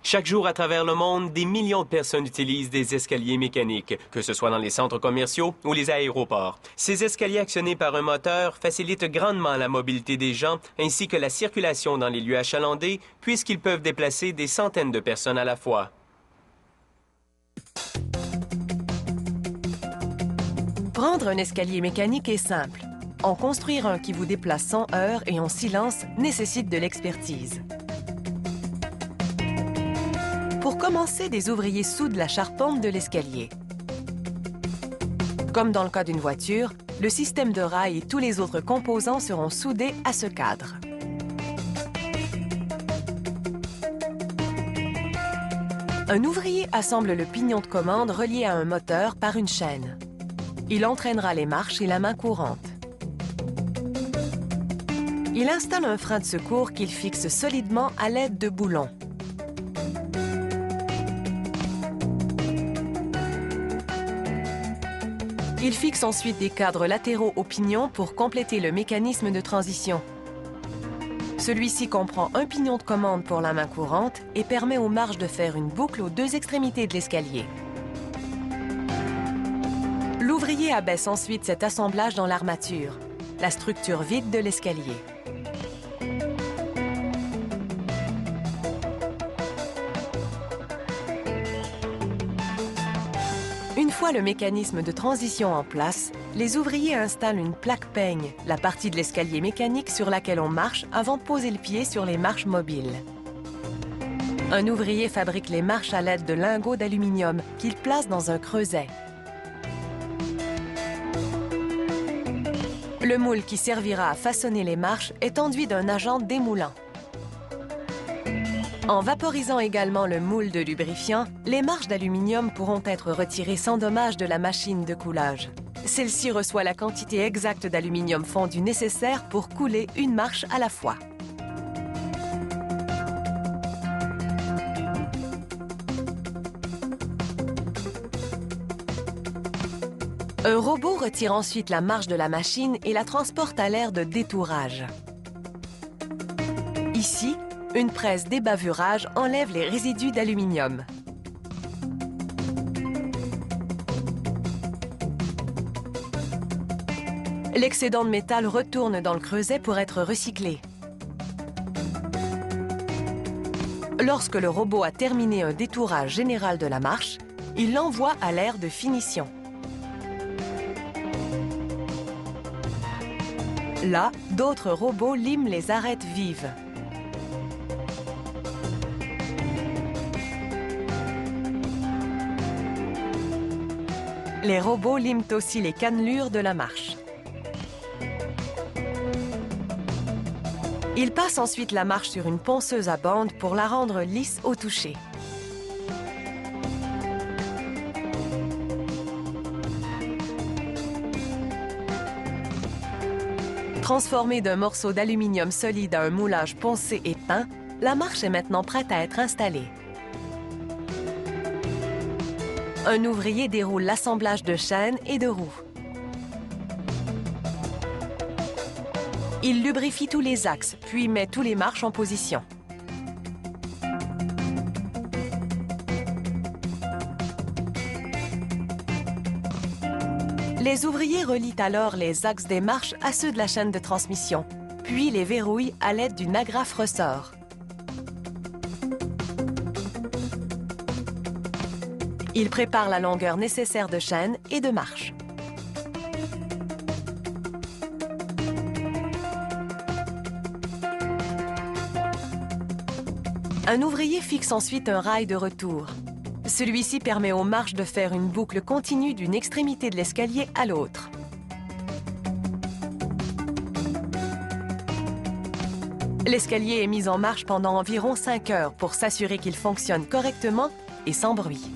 Chaque jour à travers le monde, des millions de personnes utilisent des escaliers mécaniques, que ce soit dans les centres commerciaux ou les aéroports. Ces escaliers actionnés par un moteur facilitent grandement la mobilité des gens ainsi que la circulation dans les lieux achalandés puisqu'ils peuvent déplacer des centaines de personnes à la fois. Prendre un escalier mécanique est simple. En construire un qui vous déplace sans heurts et en silence nécessite de l'expertise. Pour commencer, des ouvriers soudent la charpente de l'escalier. Comme dans le cas d'une voiture, le système de rails et tous les autres composants seront soudés à ce cadre. Un ouvrier assemble le pignon de commande relié à un moteur par une chaîne. Il entraînera les marches et la main courante. Il installe un frein de secours qu'il fixe solidement à l'aide de boulons. Il fixe ensuite des cadres latéraux au pignon pour compléter le mécanisme de transition. Celui-ci comprend un pignon de commande pour la main courante et permet aux marches de faire une boucle aux deux extrémités de l'escalier. L'ouvrier abaisse ensuite cet assemblage dans l'armature, la structure vide de l'escalier. Une fois le mécanisme de transition en place, les ouvriers installent une plaque peigne, la partie de l'escalier mécanique sur laquelle on marche avant de poser le pied sur les marches mobiles. Un ouvrier fabrique les marches à l'aide de lingots d'aluminium qu'il place dans un creuset. Le moule qui servira à façonner les marches est enduit d'un agent démoulant. En vaporisant également le moule de lubrifiant, les marches d'aluminium pourront être retirées sans dommage de la machine de coulage. Celle-ci reçoit la quantité exacte d'aluminium fondu nécessaire pour couler une marche à la fois. Un robot retire ensuite la marche de la machine et la transporte à l'aire de détourage. Ici, une presse débavurage enlève les résidus d'aluminium. L'excédent de métal retourne dans le creuset pour être recyclé. Lorsque le robot a terminé un détourage général de la marche, il l'envoie à l'aire de finition. Là, d'autres robots liment les arêtes vives. Les robots liment aussi les cannelures de la marche. Ils passent ensuite la marche sur une ponceuse à bande pour la rendre lisse au toucher. Transformée d'un morceau d'aluminium solide à un moulage poncé et peint, la marche est maintenant prête à être installée. Un ouvrier déroule l'assemblage de chaînes et de roues. Il lubrifie tous les axes, puis met tous les marches en position. Les ouvriers relient alors les axes des marches à ceux de la chaîne de transmission, puis les verrouillent à l'aide d'une agrafe ressort. Ils préparent la longueur nécessaire de chaîne et de marche. Un ouvrier fixe ensuite un rail de retour. Celui-ci permet aux marches de faire une boucle continue d'une extrémité de l'escalier à l'autre. L'escalier est mis en marche pendant environ 5 heures pour s'assurer qu'il fonctionne correctement et sans bruit.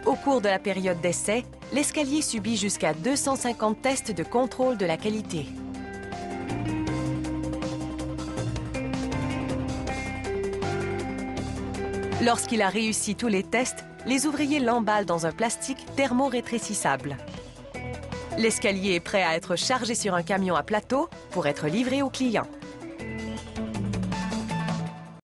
Au cours de la période d'essai, l'escalier subit jusqu'à 250 tests de contrôle de la qualité. Lorsqu'il a réussi tous les tests, les ouvriers l'emballent dans un plastique thermo-rétrécissable. L'escalier est prêt à être chargé sur un camion à plateau pour être livré aux clients.